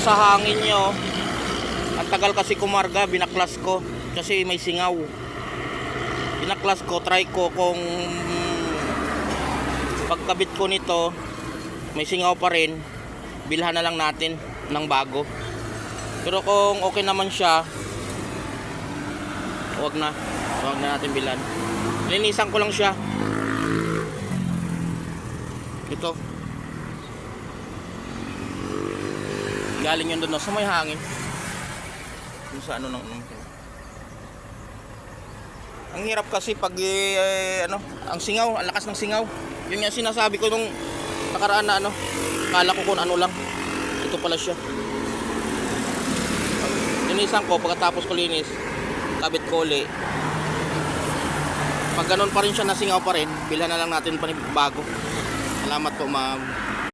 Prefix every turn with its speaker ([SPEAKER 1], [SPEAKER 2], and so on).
[SPEAKER 1] sa hangin nyo. Ang tagal kasi kumarga, binaklas ko kasi may singaw. Binaklas ko, try ko kung pagkabit ko nito may singaw pa rin, bilhan na lang natin ng bago. Pero kung okay naman siya, huwag na natin bilhan. Linisan ko lang siya. Ito galing yun doon sa may hangin, yung sa ano. Ang hirap kasi pag ang singaw, ang lakas ng singaw. Yun yung sinasabi ko nung nakaraan na kala ko kung ano lang, ito pala siya. Linisan ko, pagkatapos ko linis, kabit ko ulit. Pag ganun pa rin siya, nasingaw pa rin, bilhan na lang natin bago. Salamat po, ma'am.